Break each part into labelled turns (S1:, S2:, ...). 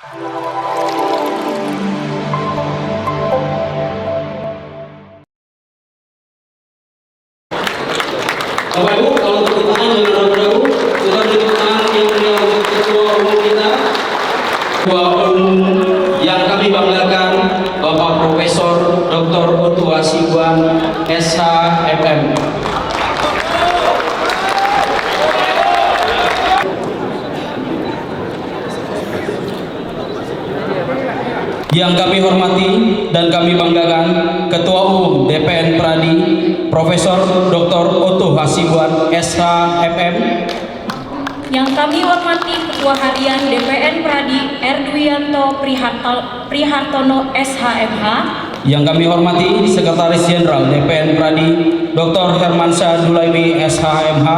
S1: Bapak Ibu, kalau tepuk tangan jangan ragu-ragu. Sudah tepuk tangan yang mulia untuk Ketua Umum kita, Ketua Umum yang kami banggakan, Bapak Profesor Dr. Oto Hasibuan, SHMM. Yang kami hormati dan kami banggakan, Ketua Umum DPN Pradi, Profesor Dr. Oto Hasibuan, SHMM.
S2: Yang kami hormati Ketua Harian DPN Pradi, Erdwianto Prihartono, SHMH.
S1: Yang kami hormati Sekretaris Jenderal DPN Pradi, Dr. Hermansyah Dulaimi, SHMH.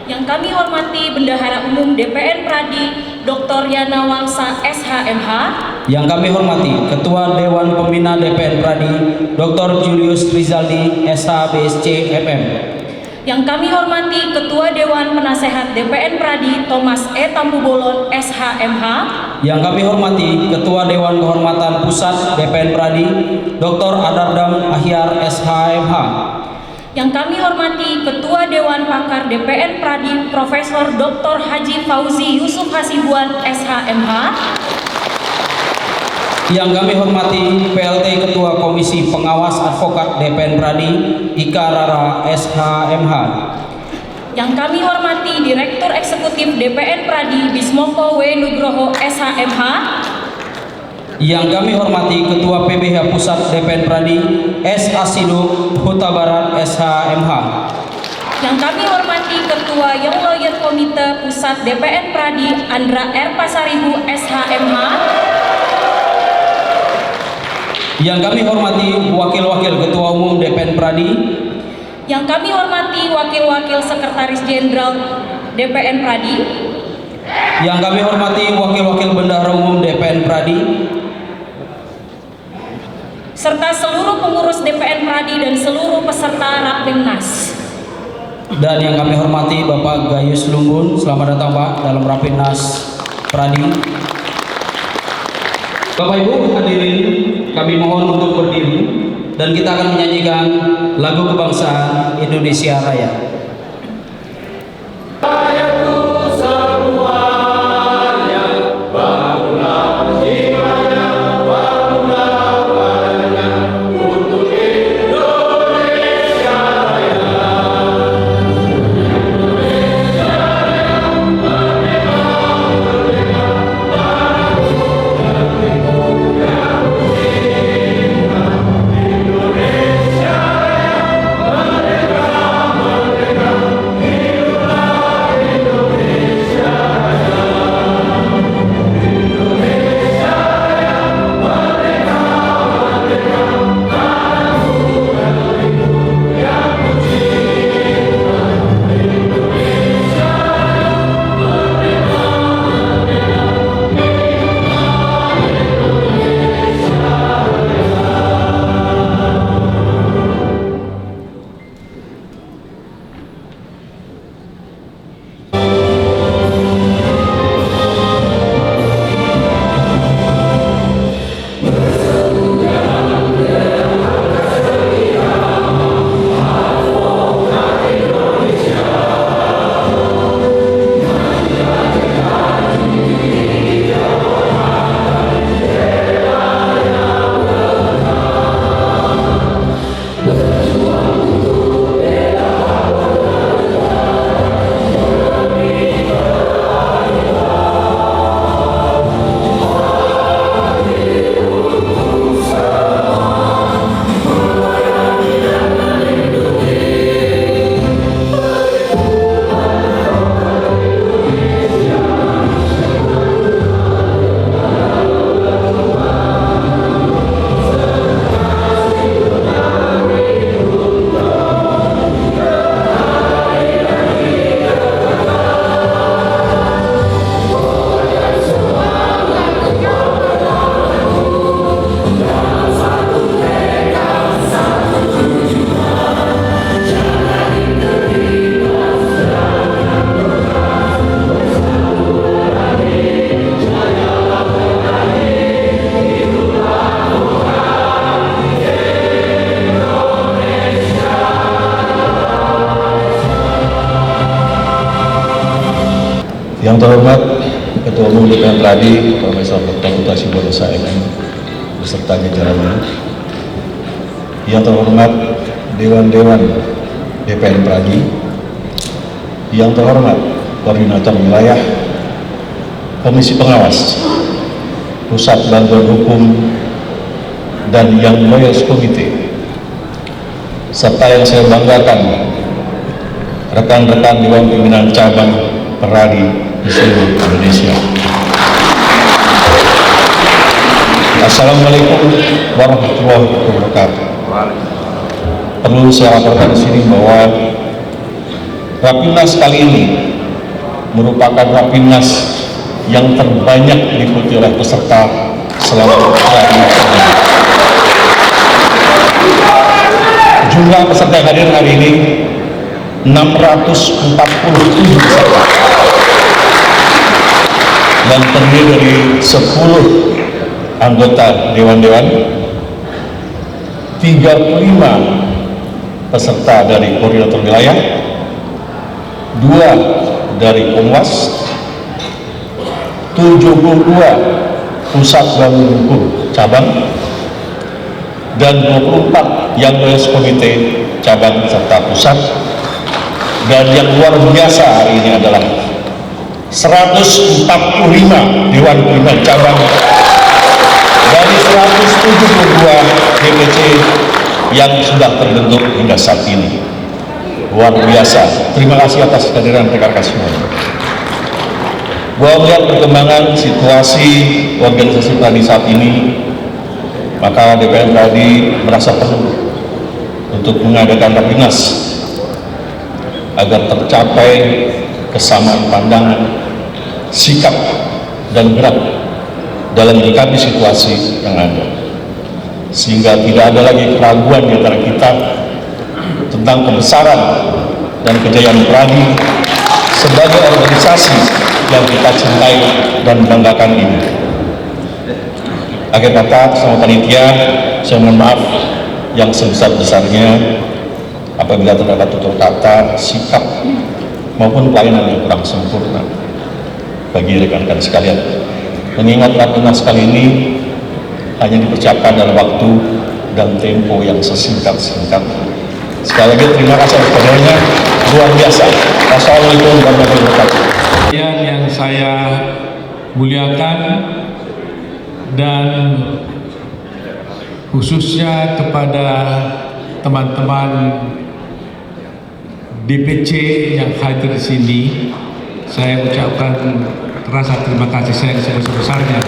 S2: Yang kami hormati Bendahara Umum DPN Pradi, Dr. Yana Wangsa, SHMH.
S1: Yang kami hormati Ketua Dewan Pembina DPN Pradi, Dr. Julius Rizaldi, SHBSC MM.
S2: Yang kami hormati Ketua Dewan Penasehat DPN Pradi, Thomas E. Tambubolon, SHMH.
S1: Yang kami hormati Ketua Dewan Kehormatan Pusat DPN Pradi, Dr. Adardam Ahyar, SHMH.
S2: Yang kami hormati Ketua Dewan Pakar DPN Pradi, Profesor Dr. Haji Fauzi Yusuf Hasibuan, SHMH.
S1: Yang kami hormati PLT Ketua Komisi Pengawas Advokat DPN Pradi, Ika Rara, SHMH.
S2: Yang kami hormati Direktur Eksekutif DPN Pradi, Bismoko W. Nugroho, SHMH.
S1: Yang kami hormati Ketua PBH Pusat DPN Pradi, S. Asido Huta Barat, SHMH.
S2: Yang kami hormati Ketua Young Lawyer Komite Pusat DPN Pradi, Andra R. Pasaribu, SHMH.
S1: Yang kami hormati Wakil-Wakil Ketua Umum DPN Pradi.
S2: Yang kami hormati Wakil-Wakil Sekretaris Jenderal DPN Pradi.
S1: Yang kami hormati Wakil-Wakil Bendahara Umum DPN Pradi,
S2: serta seluruh pengurus DPN Pradi dan seluruh peserta Rapimnas.
S1: dan yang kami hormati Bapak Gayus Lumbun. Selamat datang Pak dalam Rapimnas Pradi. Bapak Ibu hadirin, kami mohon untuk berdiri dan kita akan menyanyikan lagu kebangsaan Indonesia Raya.
S3: Yang terhormat Ketua Umum DPR Pradi, Profesor Dr. Hasibuan SHMM beserta jajarannya. Yang terhormat Dewan-Dewan DPR Pradi. Yang terhormat Koordinator Wilayah, Komisi Pengawas, Pusat Bantuan Hukum, dan Young Lawyers Committee, serta yang saya banggakan rekan-rekan Dewan Pimpinan Cabang Pradi di seluruh Indonesia. Assalamualaikum warahmatullahi wabarakatuh. Perlu saya laporkan di sini bahwa Rapimnas kali ini merupakan Rapimnas yang terbanyak diikuti oleh peserta selama Pradi. Jumlah peserta yang hadir hari ini 647 peserta dan terdiri dari 10 anggota dewan-dewan, 35 peserta dari koordinator wilayah, 2 dari Komwas, 72 pusat bantuan hukum cabang, dan 24 yang Lawyers Komite cabang serta pusat. Dan yang luar biasa hari ini adalah 145 Dewan Pimpinan Cabang dari 172 DPC yang sudah terbentuk hingga saat ini. Luar biasa. Terima kasih atas kehadiran rekan-rekan semua. Bahwa melihat perkembangan situasi organisasi Pradi saat ini, maka DPR Pradi merasa perlu untuk mengadakan Rapimnas agar tercapai kesamaan pandangan, sikap, dan gerak dalam menyikapi situasi yang ada, sehingga tidak ada lagi keraguan di antara kita tentang kebesaran dan kejayaan Pradi sebagai organisasi yang kita cintai dan banggakan ini. Akhir kata, sama panitia, saya mohon maaf yang sebesar-besarnya apabila terdapat tutur kata, sikap, maupun pelayanan yang kurang sempurna bagi rekan-rekan sekalian. Mengingat Rapimnas kali ini hanya dipersiapkan dalam waktu dan tempo yang sesingkat-singkatnya. Sekali lagi terima kasih atas kehadirannya, luar biasa. Wassalamualaikum warahmatullahi wabarakatuh.
S4: Yang saya muliakan dan khususnya kepada teman-teman DPC yang hadir di sini, saya ucapkan rasa terima kasih saya sebesar-besarnya.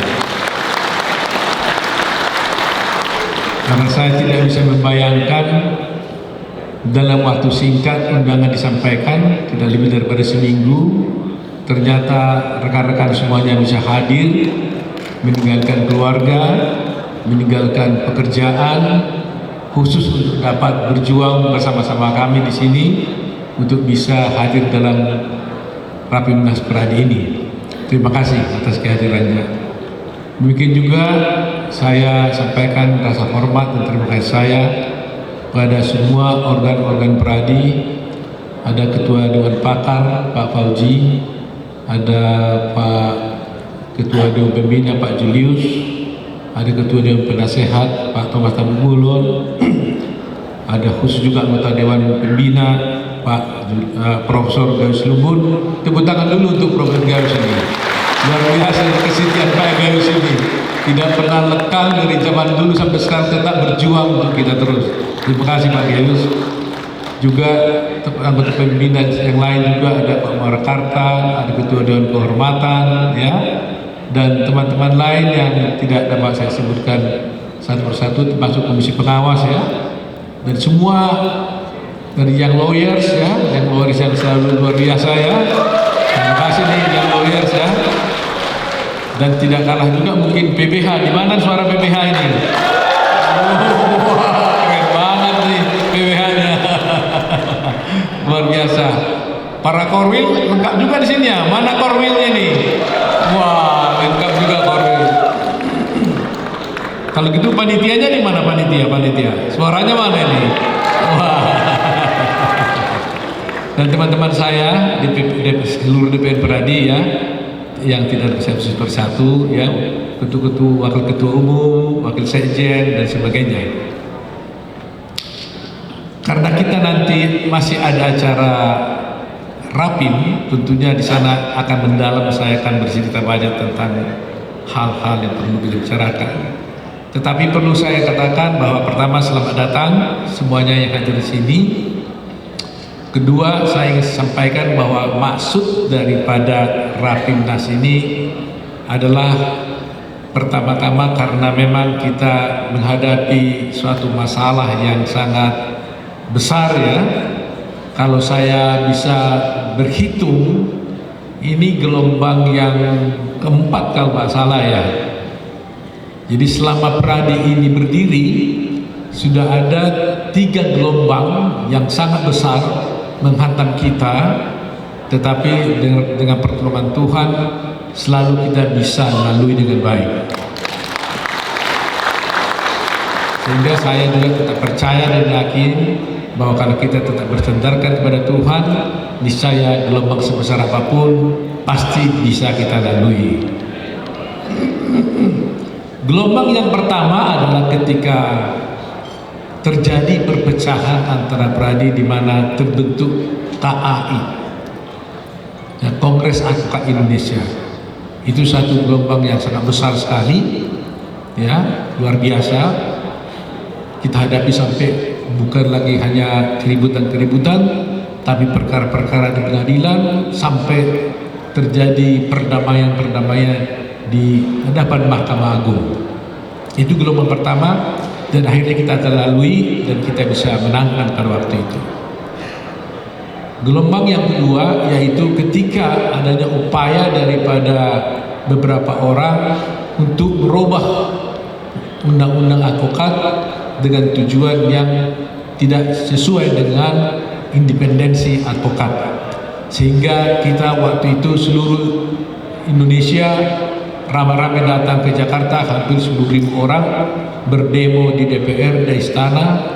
S4: Karena saya tidak bisa membayangkan dalam waktu singkat undangan disampaikan, tidak lebih daripada seminggu, ternyata rekan-rekan semuanya bisa hadir, meninggalkan keluarga, meninggalkan pekerjaan, khusus untuk dapat berjuang bersama-sama kami di sini untuk bisa hadir dalam Rapimnas Pradi ini. Terima kasih atas kehadirannya. Mungkin juga saya sampaikan rasa hormat dan terima kasih saya pada semua organ-organ Pradi. Ada Ketua Dewan Pakar Pak Fauzi, ada Pak Ketua Dewan Pembina Pak Julius, ada Ketua Dewan Penasehat Pak Thomas Tambulon, ada khusus juga anggota Dewan Pembina Pak Profesor Gayus Lumbun. Tepuk tangan dulu untuk Profesor Gayus ini. Luar biasa kesetiaan Pak Gayus ini. Tidak pernah lekang dari zaman dulu sampai sekarang, tetap berjuang untuk kita terus. Terima kasih Pak Gayus. Juga anggota pembina yang lain juga ada Pak Marakarta, ada Ketua Dewan Kehormatan, ya, dan teman-teman lain yang tidak dapat saya sebutkan satu persatu, termasuk Komisi Pengawas, ya, dan semua dari Young Lawyers, ya, Young Lawyers yang selalu luar biasa, ya. Terima kasih nih Young Lawyers, ya. Dan tidak kalah juga mungkin PBH. Di mana suara PBH ini? Oh, keren banget nih PBH-nya. Luar biasa. Para korwil lengkap juga di sini, ya. Mana korwilnya nih? Wah, lengkap juga korwil. Kalau gitu panitianya di mana panitia? Suaranya mana nih? Wah. Dan teman-teman saya di seluruh DPR Pradi, ya, yang tidak bisa persatu ya, ketua-ketua, wakil ketua umum, wakil sekjen dan sebagainya. Karena kita nanti masih ada acara rapim, tentunya di sana akan mendalam, saya akan bercerita banyak tentang hal-hal yang perlu dibicarakan. Tetapi perlu saya katakan bahwa pertama, selamat datang semuanya yang hadir di sini. Kedua, saya ingin sampaikan bahwa maksud daripada Rapimnas ini adalah pertama-tama karena memang kita menghadapi suatu masalah yang sangat besar ya. Kalau saya bisa berhitung, ini gelombang yang keempat kalau nggak salah ya. Jadi selama Pradi ini berdiri, sudah ada 3 gelombang yang sangat besar menghantam kita, tetapi dengan pertolongan Tuhan selalu kita bisa melalui dengan baik. Sehingga saya juga tetap percaya dan yakin bahwa kalau kita tetap bersandarkan kepada Tuhan, niscaya gelombang sebesar apapun pasti bisa kita lalui. Gelombang yang pertama adalah ketika terjadi perpecahan antara Pradi di mana terbentuk KAI, ya, Kongres Advokat Indonesia. Itu satu gelombang yang sangat besar sekali, ya, luar biasa. Kita hadapi sampai bukan lagi hanya keributan-keributan, tapi perkara-perkara di pengadilan sampai terjadi perdamaian-perdamaian di hadapan Mahkamah Agung. Itu gelombang pertama, dan akhirnya kita terlalui dan kita bisa menangkan pada waktu itu. Gelombang yang kedua yaitu ketika adanya upaya daripada beberapa orang untuk merubah undang-undang advokat dengan tujuan yang tidak sesuai dengan independensi advokat, sehingga kita waktu itu seluruh Indonesia ramai-ramai datang ke Jakarta, hampir 10.000 orang berdemo di DPR, di istana,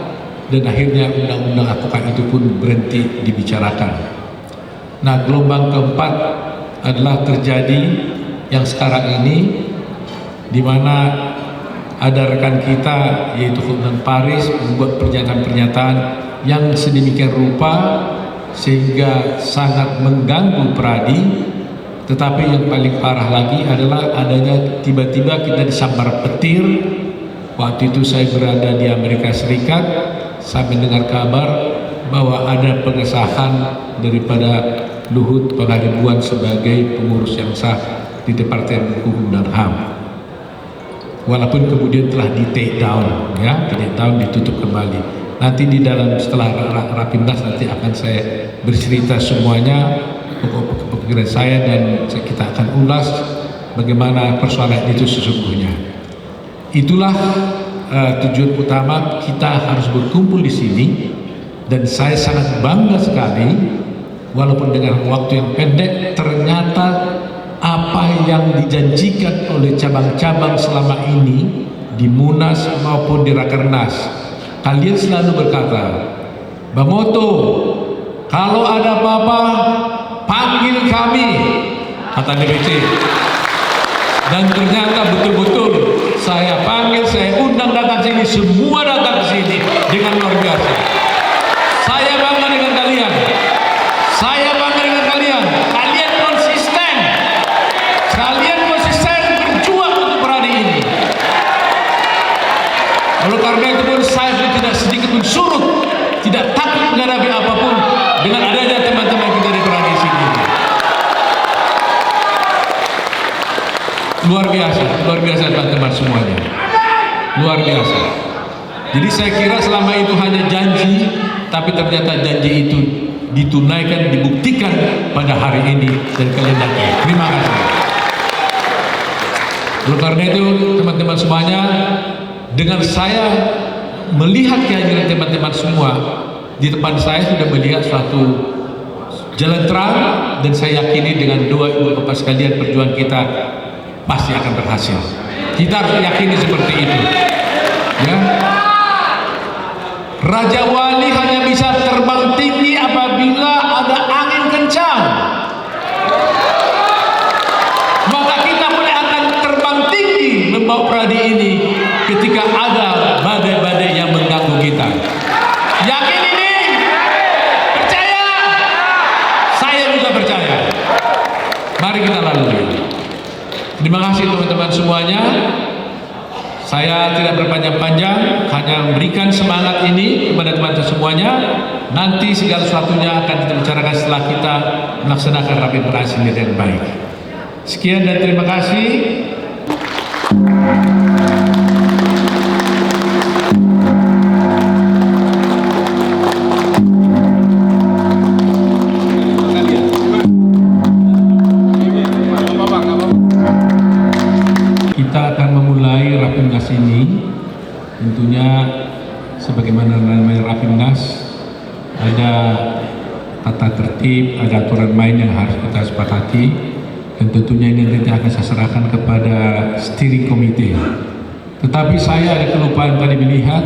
S4: dan akhirnya undang-undang advokat itu pun berhenti dibicarakan. Nah, gelombang keempat adalah terjadi yang sekarang ini, di mana ada rekan kita yaitu Hotman Paris membuat pernyataan-pernyataan yang sedemikian rupa sehingga sangat mengganggu Pradi. Tetapi yang paling parah lagi adalah adanya tiba-tiba kita disambar petir. Waktu itu saya berada di Amerika Serikat, saya mendengar kabar bahwa ada pengesahan daripada Luhut Pangaribuan sebagai pengurus yang sah di Departemen Hukum dan HAM. Walaupun kemudian telah di take down, ya, di take down, ditutup kembali. Nanti di dalam setelah Rapimnas nanti akan saya bercerita semuanya pokok-pokok pikiran saya, dan kita akan ulas bagaimana persoalan itu sesungguhnya. Itulah tujuan utama kita harus berkumpul di sini, dan saya sangat bangga sekali walaupun dengan waktu yang pendek ternyata apa yang dijanjikan oleh cabang-cabang selama ini di Munas maupun di Rakernas, kalian selalu berkata, Bang Oto, kalau ada apa-apa panggil kami, kata DPC. Dan ternyata betul-betul saya panggil, saya undang datang sini, semua datang ke sini dengan luar biasa. Saya bangga dengan kalian. Saya bangga dengan kalian. Kalian konsisten. Kalian konsisten berjuang untuk Pradi ini. Oleh karena itu pun saya tidak sedikit pun surut, tidak takut menghadapi apapun dengan adanya teman-teman kita di Pradi sini. Luar biasa teman-teman semuanya. Luar biasa. Jadi saya kira selama itu hanya janji, tapi ternyata janji itu ditunaikan, dibuktikan pada hari ini, dan kalian datang. Terima kasih. Oleh karena itu teman-teman semuanya, dengan saya melihat kehadiran teman-teman semua di depan saya sudah melihat suatu jalan terang, dan saya yakini dengan doa ibu bapak sekalian perjuangan kita pasti akan berhasil. Kita harus yakini seperti itu. Ya. Raja Wali hanya bisa terbang tinggi apabila ada angin kencang. teman-teman semuanya. Saya tidak berpanjang-panjang, hanya memberikan semangat ini kepada teman-teman semuanya. Nanti segala sesuatunya akan kita bicarakan setelah kita melaksanakan Rapimnas ini dengan baik. Sekian dan terima kasih. Kita akan memulai Rapimnas ini. Tentunya sebagaimana namanya Rapimnas, ada tata tertib, ada aturan main yang harus kita sepakati, dan tentunya ini nanti akan saya serahkan kepada steering committee. Tetapi saya ada kelupaan tadi melihat,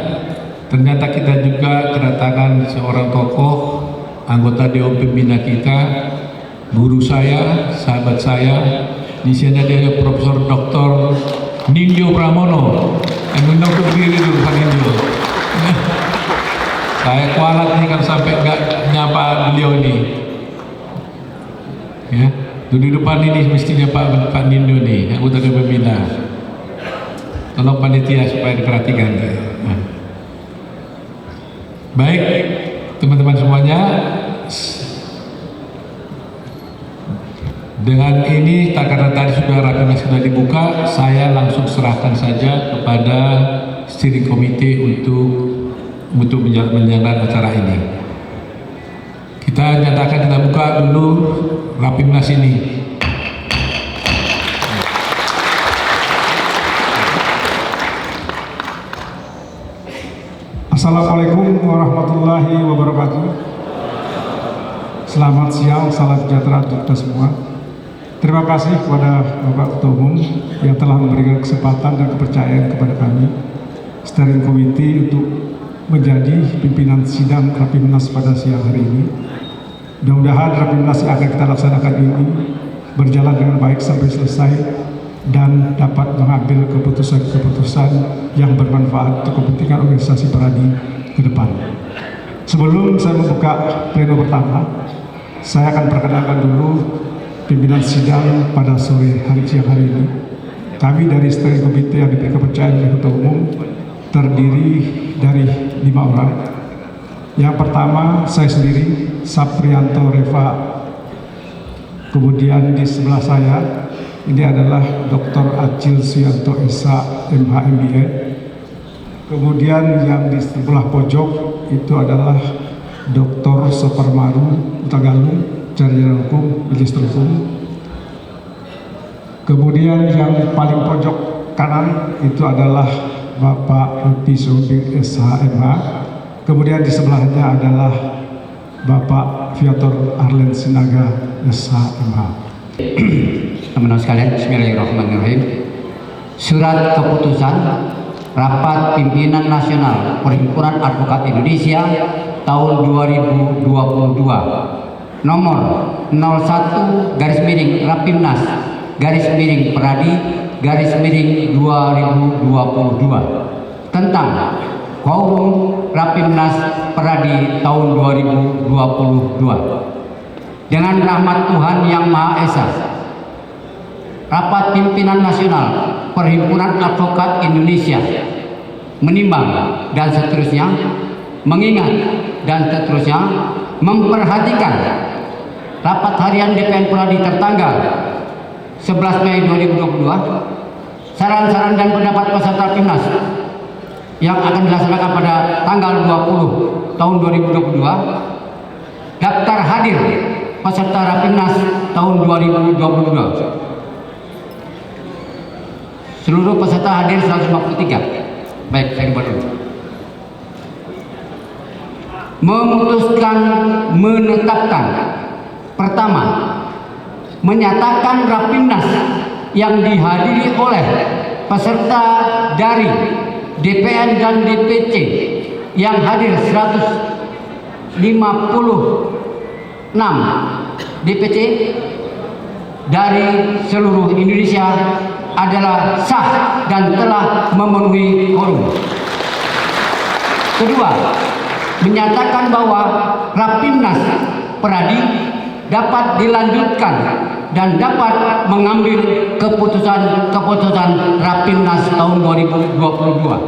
S4: ternyata kita juga kedatangan seorang tokoh, anggota Dewan Pembina kita, guru saya, sahabat saya. Di sini ada Profesor Dr. Nindyo Pramono. Yang undang berdiri dulu Pak Nindyo. Saya kualat nih kalau sampai nggak nyapa beliau nih. Ya, di depan ini mestinya Pak Nindyo nih, anggota Dewan Pembina. Tolong panitia supaya diperhatikan. Nah. Baik, teman-teman semuanya. Dengan ini, karena tadi Rapimnas sudah dibuka, saya langsung serahkan saja kepada steering committee untuk menjalankan acara ini. Kita nyatakan kita buka dulu Rapimnas ini.
S5: Assalamualaikum warahmatullahi wabarakatuh. Selamat siang, salam sejahtera untuk kita semua. Terima kasih kepada Bapak Ketua Umum yang telah memberikan kesempatan dan kepercayaan kepada kami steering committee untuk menjadi pimpinan sidang Rapimnas pada siang hari ini. Mudah-mudahan Rapimnas yang akan kita laksanakan ini berjalan dengan baik sampai selesai dan dapat mengambil keputusan-keputusan yang bermanfaat untuk kepentingan organisasi Pradi ke depan. Sebelum saya membuka pleno pertama, saya akan perkenalkan dulu pimpinan sidang pada siang hari ini. Kami dari steering committee yang diberi kepercayaan oleh Ketua Umum terdiri dari 5 orang. Yang pertama saya sendiri, Saprianto Reva. Kemudian di sebelah saya ini adalah Dr. Acil Suyanto Esa, MH MBA. Kemudian yang di sebelah pojok itu adalah Dr. Soparmaru Utagalung, Sarjana Hukum, Magister Hukum. Kemudian yang paling pojok kanan itu adalah Bapak Ruti Subing SHMH. Kemudian di sebelahnya adalah Bapak Viator Arlen Sinaga SHMH.
S6: Teman-teman sekalian, bismillahirrahmanirrahim. Surat keputusan Rapat Pimpinan Nasional Perhimpunan Advokat Indonesia tahun 2022 nomor 01-Pradi-2022 tentang Quorum Rapimnas Pradi tahun 2022. Dengan rahmat Tuhan Yang Maha Esa, Rapat Pimpinan Nasional Perhimpunan Advokat Indonesia menimbang dan seterusnya, mengingat dan seterusnya, memperhatikan rapat harian DPN Pradi tertanggal 11 Mei 2022, saran-saran dan pendapat peserta Rapimnas yang akan dilaksanakan pada tanggal 20 tahun 2022, daftar hadir peserta Rapimnas tahun 2022. Seluruh peserta hadir 153. Baik, saya buat dulu. Memutuskan menetapkan, pertama, menyatakan Rapimnas yang dihadiri oleh peserta dari DPN dan DPC yang hadir 156 DPC dari seluruh Indonesia adalah sah dan telah memenuhi quorum. Kedua, menyatakan bahwa Rapimnas Pradi dapat dilanjutkan dan dapat mengambil keputusan Rapimnas tahun 2022.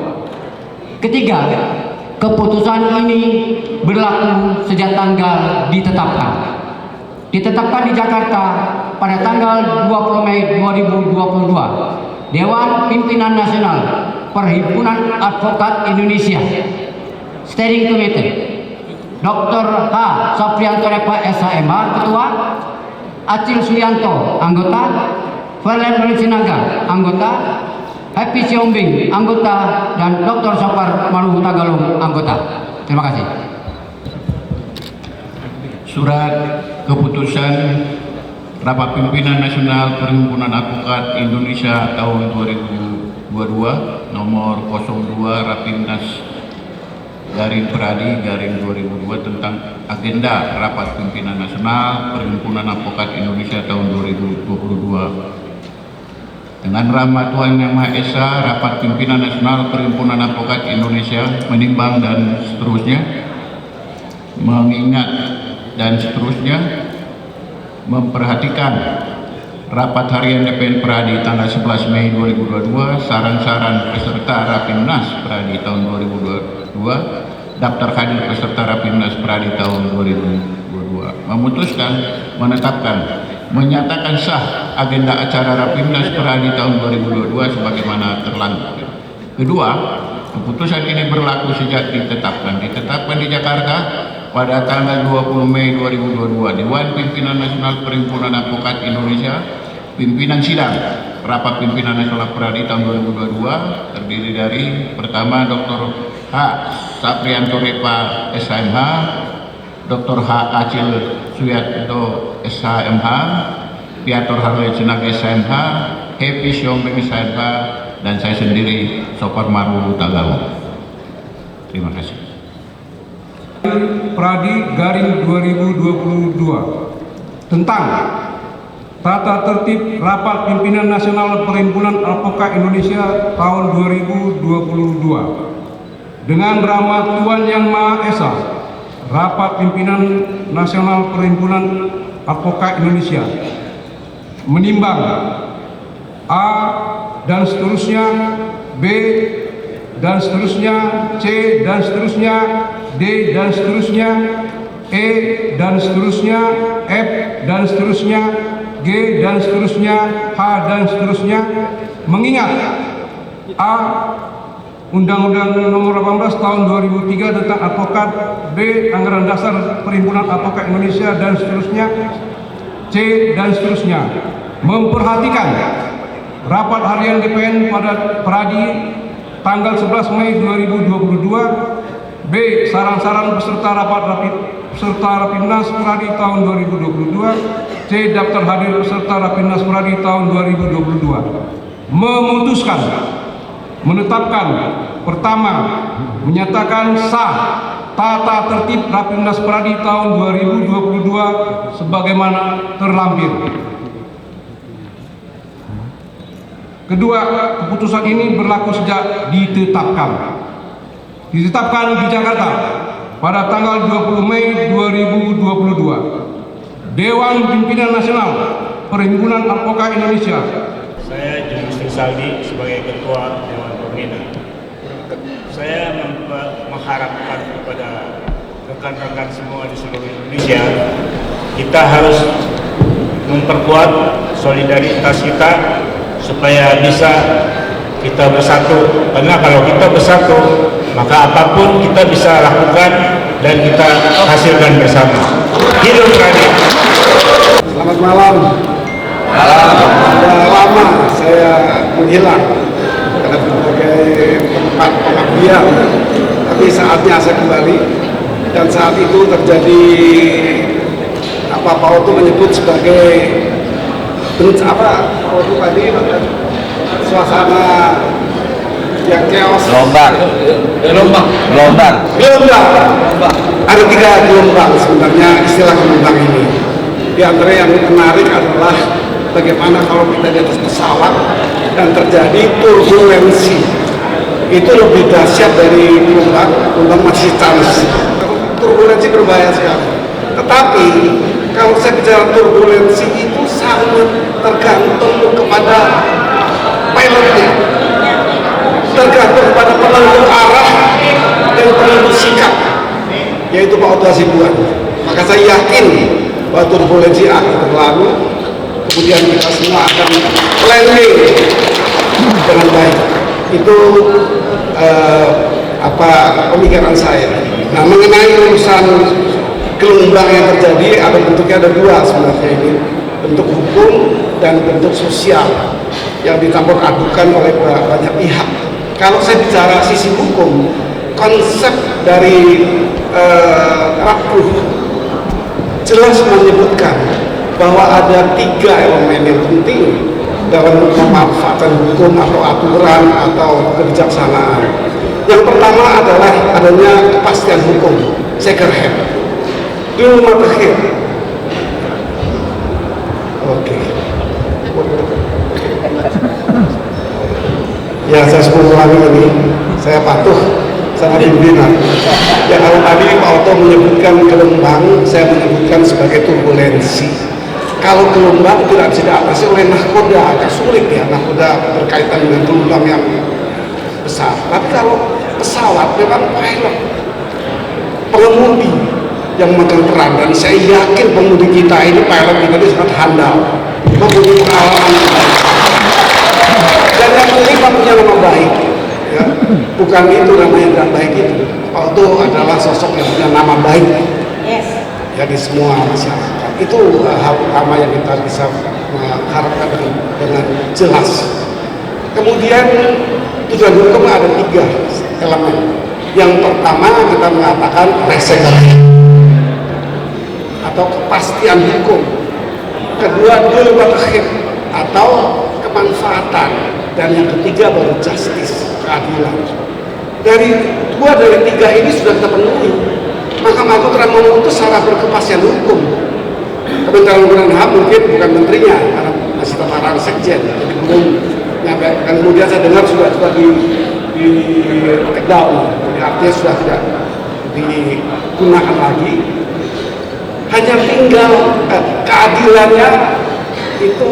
S6: Ketiga, keputusan ini berlaku sejak tanggal ditetapkan di Jakarta pada tanggal 20 Mei 2022. Dewan Pimpinan Nasional Perhimpunan Advokat Indonesia Steering Committee, Dr. H. Sofianto Repa SHMH Ketua, Acil Suyanto anggota, Valen Sinaga anggota, Happy Siombing anggota, dan Dr. Sopar Maluhu Tagalung anggota. Terima kasih.
S7: Surat keputusan Rapat Pimpinan Nasional Perhimpunan Advokat Indonesia tahun 2022 nomor 02 Rapimnas _Pradi_2002 tentang agenda Rapat Pimpinan Nasional Perhimpunan Advokat Indonesia tahun 2022. Dengan rahmat Tuhan Yang Maha Esa, Rapat Pimpinan Nasional Perhimpunan Advokat Indonesia menimbang dan seterusnya, mengingat dan seterusnya, memperhatikan rapat harian DPN Pradi tanggal 11 Mei 2022, saran-saran peserta Rapimnas Pradi tahun 2022, daftar hadir peserta Rapimnas Pradi tahun 2022, memutuskan, menetapkan, menyatakan sah agenda acara Rapimnas Pradi tahun 2022 sebagaimana terlampir. Kedua, keputusan ini berlaku sejak ditetapkan di Jakarta pada tanggal 20 Mei 2022. Dewan Pimpinan Nasional Perhimpunan Advokat Indonesia, pimpinan sidang Rapat Pimpinan Nasional Pradi tahun 2022 terdiri dari pertama Dr. H. Sofianto Repa SHMH, Dr. H. Acil Suyanto SHMH, Piator Harley Sinaga SHMH, Happy Siombing SHMH, dan saya sendiri Sopar Maluhu Tagalung. Terima kasih.
S5: Pradi_2022 tentang tata tertib Rapat Pimpinan Nasional Perhimpunan Advokat Indonesia tahun 2022. Dengan rahmat Tuhan Yang Maha Esa, Rapat Pimpinan Nasional Perhimpunan Advokat Indonesia menimbang A dan seterusnya, B dan seterusnya, C dan seterusnya, D dan seterusnya, E dan seterusnya, F dan seterusnya, G dan seterusnya, H dan seterusnya, mengingat A. Undang-Undang Nomor 18 Tahun 2003 tentang Advokat, B. Anggaran Dasar Perhimpunan Advokat Indonesia dan seterusnya, C dan seterusnya, memperhatikan rapat harian DPN pada Pradi tanggal 11 Mei 2022, B. Saran-saran peserta Rapimnas Pradi tahun 2022, C. Daftar hadir peserta Rapimnas Pradi tahun 2022. Memutuskan, menetapkan, pertama, menyatakan sah tata tertib Rapimnas Pradi tahun 2022 sebagaimana terlampir. Kedua, keputusan ini berlaku sejak ditetapkan di Jakarta pada tanggal 20 Mei 2022. Dewan Pimpinan Nasional Perhimpunan Advokat Indonesia.
S8: Saya Julius Saldi sebagai Ketua Dewan Pembina. Saya mengharapkan kepada rekan-rekan semua di seluruh Indonesia, kita harus memperkuat solidaritas kita supaya bisa kita bersatu, karena kalau kita bersatu maka apapun kita bisa lakukan dan kita hasilkan bersama. Hidup Pradi.
S9: Selamat malam. Sudah lama saya menghilang karena berbagai tempat pengabdian, tapi saatnya saya kembali, dan saat itu terjadi apa Pak Oto menyebut sebagai suasana yang chaos. Gelombang. Ada 3 gelombang sebenarnya istilah gelombang ini. Di antara yang menarik adalah bagaimana kalau kita di atas pesawat dan terjadi turbulensi. Itu lebih dahsyat dari gelombang masih chance. Turbulensi berbahaya sekali. Tetapi Kalau saya bicara turbulensi itu sangat tergantung kepada pilotnya, tergantung kepada penentu arah dan penentu sikap, yaitu Pak Otto Hasibuan. Maka saya yakin bahwa turbulensi akan berlalu, kemudian kita semua akan landing dengan baik. Itu pemikiran saya. Nah, mengenai urusan gelombang yang terjadi, ada bentuknya ada dua sebenarnya ini, bentuk hukum dan bentuk sosial yang dicampur adukan oleh banyak pihak. Kalau saya bicara sisi hukum, konsep dari Rapuh jelas menyebutkan bahwa ada 3 elemen yang penting dalam memanfaatkan hukum atau aturan atau kebijaksanaan. Yang pertama adalah adanya kepastian hukum, second dulu terakhir. Oke. Ya, saya sebelum ulangi ini, saya patuh sama pimpinan. Ya, kalau tadi Pak Otto menyebutkan gelombang, saya menyebutkan sebagai turbulensi. Kalau gelombang tidak bisa diatasi oleh nahkoda, agak sulit ya, nahkoda berkaitan dengan gelombang yang besar. Tapi kalau pesawat memang pilot, pengemudi yang memegang peran, dan saya yakin pengemudi kita ini, pilot kita ini sangat handal, mempunyai pengalaman dan yang penting punya nama baik ya. Bukan itu namanya tidak baik itu. Pak Otto adalah sosok yang punya nama baik ya di semua masyarakat. Itu hal utama yang kita bisa mengharapkan dengan jelas. Kemudian tujuan hukum ada 3 elemen. Yang pertama kita mengatakan resiko atau kepastian hukum. Kedua dulwakhir atau kemanfaatan, dan yang ketiga baru justice, keadilan. Dari 2 dari 3 ini sudah kita penuhi, Mahkamah Agung telah memutus secara berkepastian hukum. Kementerian Hukum dan HAM mungkin bukan menterinya karena masih tataran sekjen, jadi belum nyampe. Kemudian saya dengar sudah di take down, jadi artinya sudah tidak digunakan lagi. Hanya tinggal keadilannya itu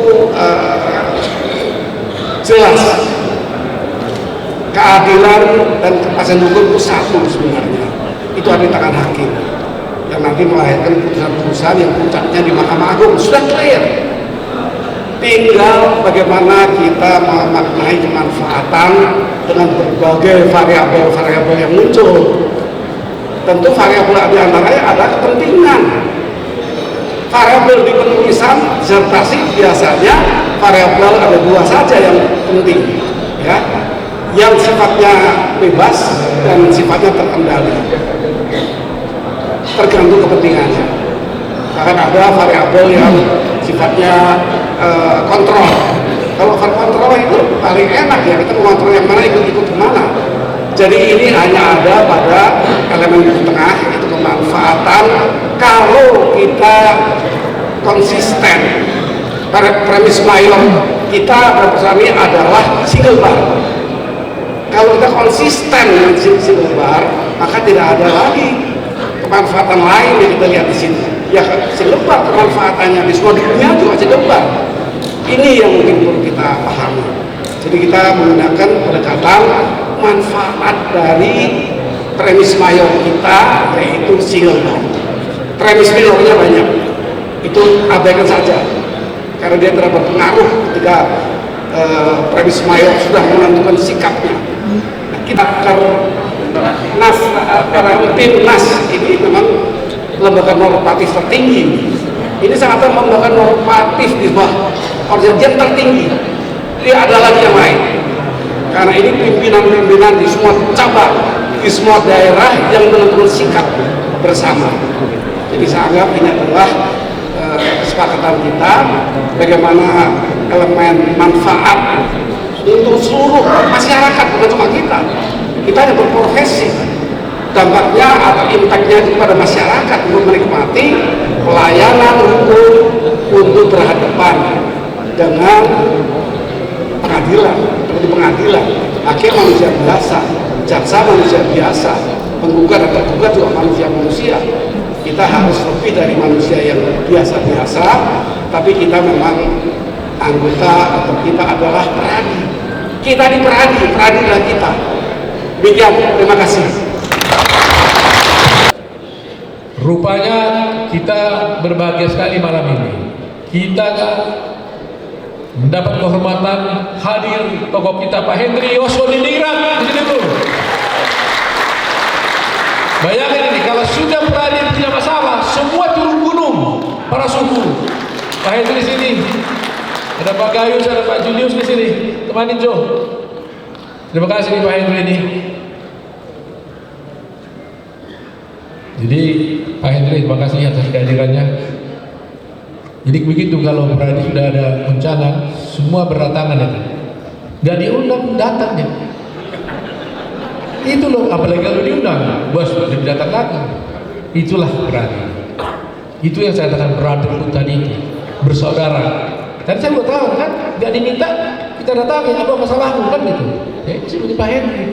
S9: jelas. Keadilan dan kepastian hukum itu satu sebenarnya. Itu ada di tangan hakim yang nanti melahirkan putusan-putusan yang puncaknya di Mahkamah Agung. Sudah clear. Tinggal bagaimana kita memaknai kemanfaatan dengan berbagai variabel-variabel yang muncul. Tentu variabel di antaranya ada kepentingan. Variabel di penulisan disertasi biasanya variabel ada 2 saja yang penting, ya, yang sifatnya bebas dan sifatnya terkendali, tergantung kepentingannya. Karena ada variabel yang sifatnya kontrol. Kalau kontrol itu paling enak ya, kita mengontrol yang mana, ikut-ikut kemana. Jadi ini hanya ada pada elemen di tengah, itu kemanfaatan. Kalau kita konsisten, premis mayor kita bersama adalah single bar. Kalau kita konsisten dengan single bar, maka tidak ada lagi kemanfaatan lain yang kita lihat di sini. Ya, single bar kemanfaatannya di semua dunia juga single bar. Ini yang mungkin perlu kita pahami. Jadi kita menggunakan pendekatan manfaat dari premis mayor kita, yaitu single bar. Premis minornya banyak, itu abaikan saja karena dia tidak berpengaruh ketika premis mayor sudah menentukan sikapnya. Nah, kita tim NAS ini memang lembaga normatif tertinggi. Ini sangat lembaga normatif di bawah perjanjian tertinggi. Tidak ada lagi yang lain. Karena ini pimpinan-pimpinan di semua cabang, di semua daerah yang menentukan sikap bersama. Jadi saya anggap ini adalah kesepakatan kita bagaimana elemen manfaat untuk seluruh masyarakat, bukan cuma kita. Kita yang berprofesi, dampaknya atau impactnya kepada masyarakat untuk menikmati pelayanan hukum untuk berhadapan dengan pengadilan, seperti pengadilan, hakim manusia biasa, jaksa manusia biasa, penggugat dan tergugat juga manusia. Kita harus lebih dari manusia yang biasa-biasa, tapi kita memang anggota atau kita adalah peradi. Kita di peradilah kita. Demikian, terima kasih.
S4: Rupanya kita berbahagia sekali malam ini. Kita mendapat kehormatan hadir tokoh kita Pak Hendri Yosodiningrat di sini tuh. Bayangin ini, kalau sudah peradi tidak masalah, semua turun gunung para suku. Pak Hendri di sini, ada Pak Gayus, ada Pak Julius di sini, temanin Jo. Terima kasih Pak Hendri ini. Jadi Pak Hendri, terima kasih atas kehadirannya. Jadi begitu, kalau berarti sudah ada bencana, semua berdatangan itu. Gak diundang, datang dia. Itu loh, apalagi kalau diundang, bos lebih datang lagi. Itulah berarti. Itu yang saya katakan brotherhood tadi itu, bersaudara. Tadi saya buat tahu kan, gak diminta, kita datangi, apa masalahmu kan gitu. Ya ini seperti Pak Hendri.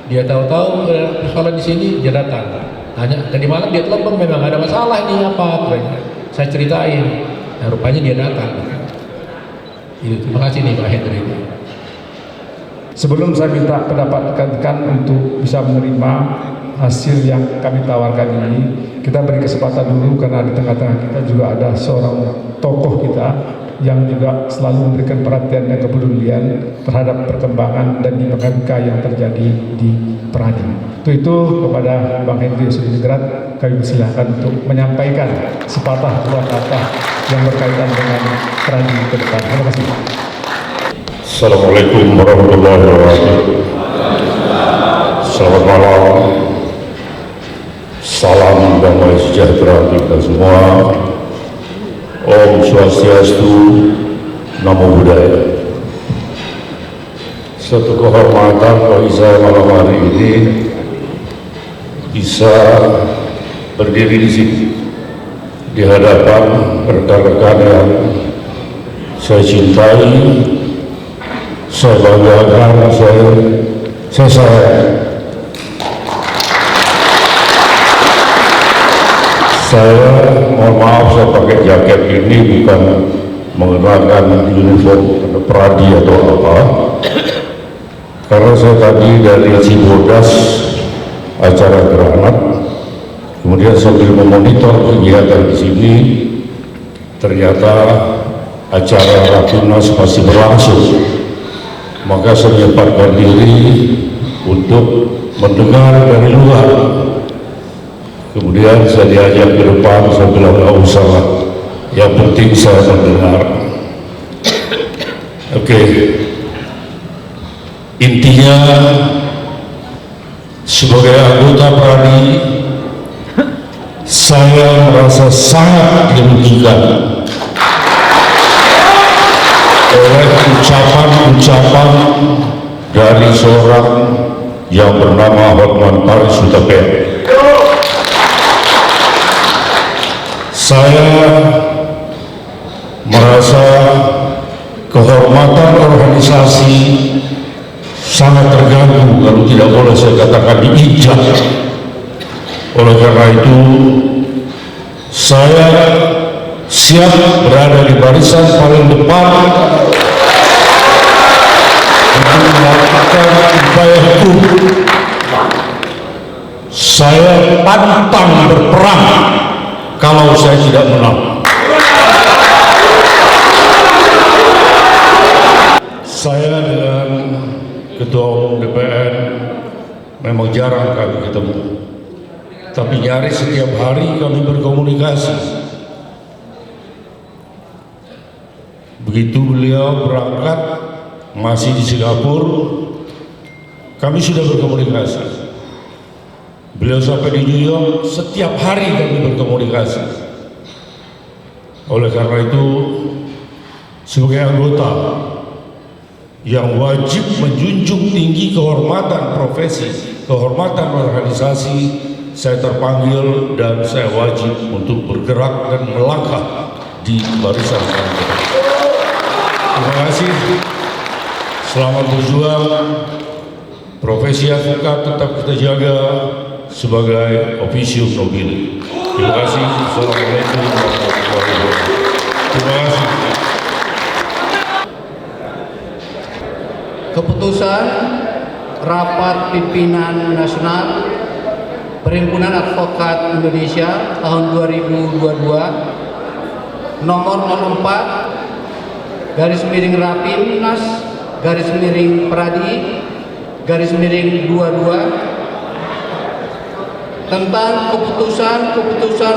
S4: Dia tahu-tahu persoalan di sini, dia datang. Hanya tadi malam dia telepon, memang ada masalah ini apa, saya ceritain. Nah, rupanya dia datang. Terima kasih nih Pak Hendri.
S5: Sebelum saya minta pendapat rekan-rekan untuk bisa menerima hasil yang kami tawarkan ini, kita beri kesempatan dulu karena di tengah-tengah kita juga ada seorang tokoh kita yang juga selalu memberikan perhatian dan kepedulian terhadap perkembangan dan dinamika yang terjadi di Peradi. Itu kepada Bang Hendri Yosodiningrat, kami persilahkan untuk menyampaikan sepatah dua kata yang berkaitan dengan Peradi ke depan. Terima kasih.
S3: Assalamualaikum warahmatullahi wabarakatuh. Selamat malam. Salam damai sejahtera kita semua. Om Swastiastu, Namo Buddhaya. Suatu kehormatan bagi saya malam hari ini bisa berdiri di sini di hadapan rekan-rekan yang saya cintai, saya banggakan, saya sayang. Saya mohon maaf, saya pakai jaket ini bukan mengenakan uniform Peradi atau apa, karena saya tadi dari Cibodas acara Granat, kemudian sambil memonitor kegiatan di sini, ternyata acara Rakernas masih berlangsung, maka saya menyempatkan diri untuk mendengar dari luar. Kemudian saya diajak ke depan, saya bilang nggak usah lah, yang penting saya mendengar. Oke. Intinya sebagai anggota Peradi, saya merasa sangat dirugikan oleh ucapan-ucapan dari seorang yang bernama Hotman Paris Hutapea. Saya merasa kehormatan organisasi sangat terganggu, kalau tidak boleh saya katakan diinjak. Oleh karena itu, saya siap berada di barisan paling depan untuk melakukan upaya hukum. Saya pantang berperang kalau saya tidak menang. Saya dengan Ketua Umum DPR memang jarang kami ketemu, tapi nyaris setiap hari kami berkomunikasi. Begitu beliau berangkat masih di Singapura, kami sudah berkomunikasi. Beliau sampai di New York, setiap hari kami berkomunikasi. Oleh karena itu, sebagai anggota yang wajib menjunjung tinggi kehormatan profesi, kehormatan organisasi, saya terpanggil dan saya wajib untuk bergerak dan melangkah di barisan kami. Terima kasih. Selamat berjuang. Profesi advokat tetap kita jaga sebagai officium nobile. Terima kasih. Assalamualaikum warahmatullahi wabarakatuh. Terima kasih.
S10: Keputusan Rapat Pimpinan Nasional Perhimpunan Advokat Indonesia tahun 2022 nomor 04 /Rapimnas /Pradi /22 tentang keputusan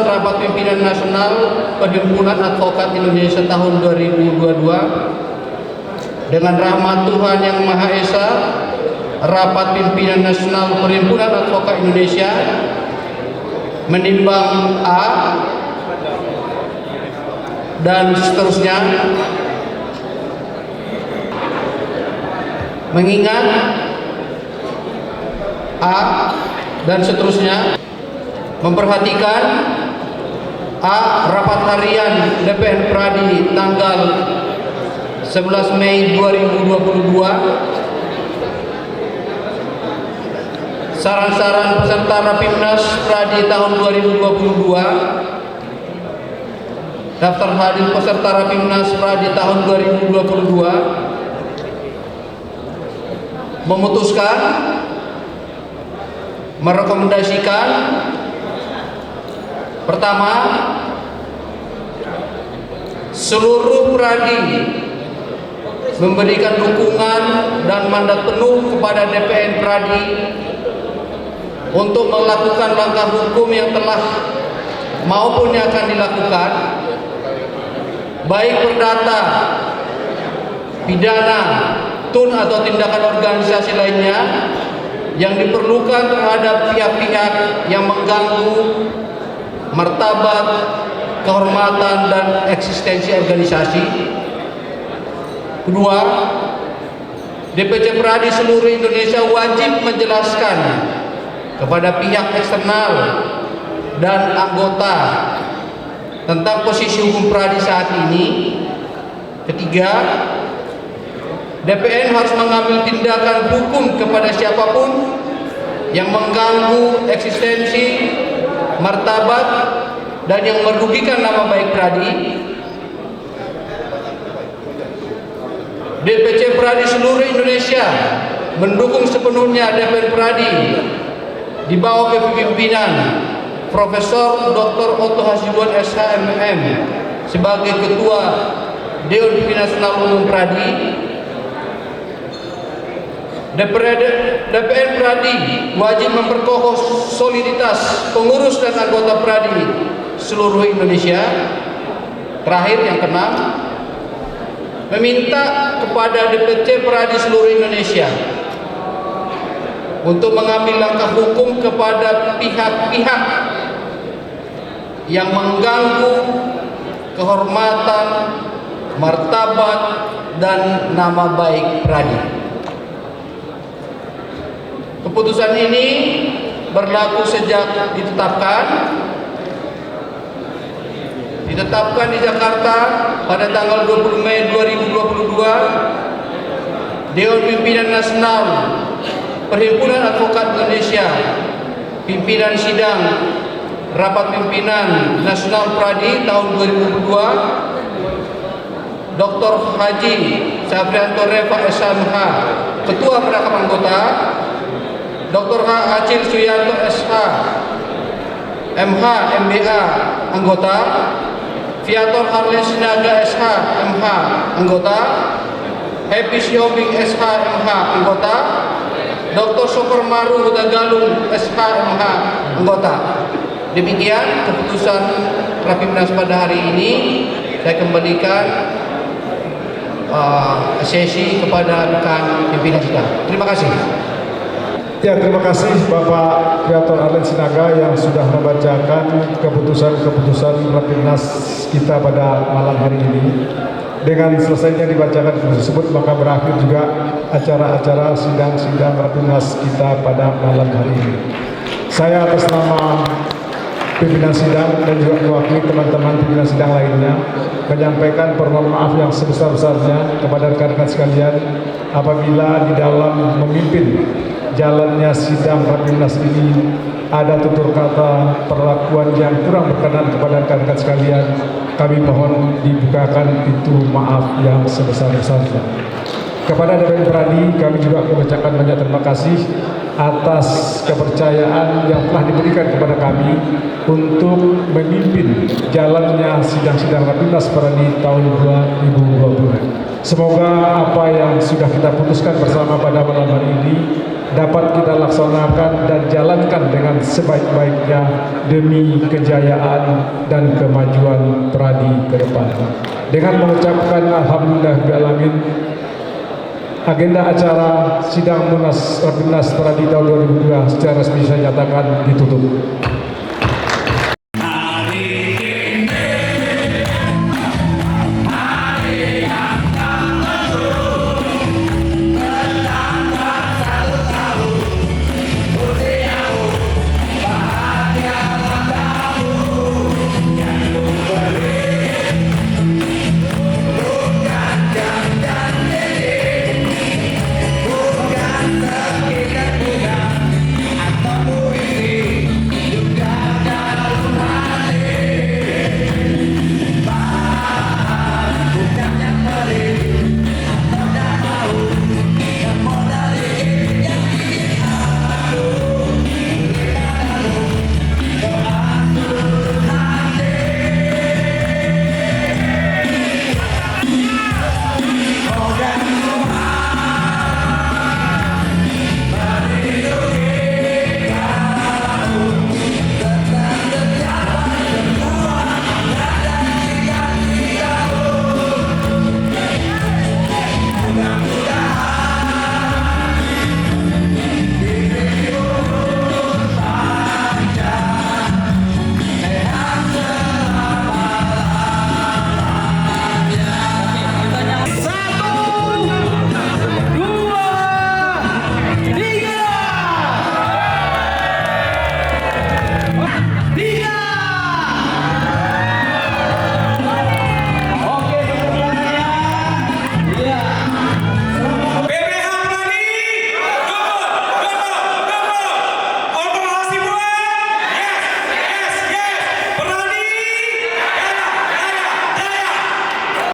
S10: Rapat Pimpinan Nasional Perhimpunan Advokat Indonesia tahun 2022 dengan rahmat Tuhan Yang Maha Esa, Rapat Pimpinan Nasional Perhimpunan Advokat Indonesia menimbang A dan seterusnya, mengingat A dan seterusnya, memperhatikan A. Rapat harian DPN Pradi tanggal 11 Mei 2022, saran-saran peserta Rapimnas Pradi tahun 2022, daftar hadir peserta Rapimnas Pradi tahun 2022, memutuskan, merekomendasikan, pertama, seluruh Pradi memberikan dukungan dan mandat penuh kepada DPN Pradi untuk melakukan langkah hukum yang telah maupun yang akan dilakukan, baik perdata, pidana, tun atau tindakan organisasi lainnya yang diperlukan terhadap pihak-pihak yang mengganggu martabat, kehormatan, dan eksistensi organisasi. Kedua, DPC Pradi seluruh Indonesia wajib menjelaskan kepada pihak eksternal dan anggota tentang posisi hukum Pradi saat ini. Ketiga, DPN harus mengambil tindakan hukum kepada siapapun yang mengganggu eksistensi, martabat, dan yang merugikan nama baik Pradi. DPC Pradi seluruh Indonesia mendukung sepenuhnya DPN Pradi di bawah kepemimpinan Profesor Dr. Otto Hasibuan SH.MM sebagai Ketua Dewan Pimpinan Nasional Umum Pradi. DPN Pradi wajib memperkokoh soliditas pengurus dan anggota Pradi seluruh Indonesia. Terakhir, yang keenam, meminta kepada DPC Pradi seluruh Indonesia untuk mengambil langkah hukum kepada pihak-pihak yang mengganggu kehormatan, martabat, dan nama baik Pradi. Keputusan ini berlaku sejak ditetapkan di Jakarta pada tanggal 20 Mei 2022. Dewan Pimpinan Nasional Perhimpunan Advokat Indonesia, pimpinan sidang Rapat Pimpinan Nasional Pradi tahun 2022, Dr. Haji Sabrianto Reva SH, Ketua Perangkat Anggota, Dr. H. Acil Suyanto SH, MH, MBA, Anggota, Viator Harlen Sinaga SH, MH, Anggota, Happy Syobing SH, MH, Anggota, Dr. Sokor Maru Hudagalung SH, MH, Anggota. Demikian keputusan Rapimnas pada hari ini. Saya kembalikan sesi kepada rekan pimpinan sidang. Terima kasih.
S5: Ya, terima kasih Bapak Viator Harlen Sinaga yang sudah membacakan keputusan Rapimnas kita pada malam hari ini. Dengan selesainya dibacakan keputusan tersebut, maka berakhir juga acara-acara sidang-sidang Rapimnas kita pada malam hari ini. Saya atas nama pimpinan sidang dan juga mewakili teman-teman pimpinan sidang lainnya menyampaikan permohonan maaf yang sebesar-besarnya kepada rekan-rekan sekalian apabila di dalam memimpin jalannya sidang Rapimnas ini ada tutur kata perlakuan yang kurang berkenan kepada rekan-rekan sekalian, kami mohon dibukakan pintu maaf yang sebesar-besarnya. Kepada DPR Pradi, kami juga mengucapkan banyak terima kasih atas kepercayaan yang telah diberikan kepada kami untuk memimpin jalannya sidang-sidang Rapimnas Pradi tahun 2020. Semoga apa yang sudah kita putuskan bersama pada malam hari ini dapat kita laksanakan dan jalankan dengan sebaik-baiknya demi kejayaan dan kemajuan Pradi ke depan. Dengan mengucapkan alhamdulillahirrahmanirrahim, agenda acara sidang Munas Rapimnas Pradi tahun 2002 secara resmi saya nyatakan ditutup.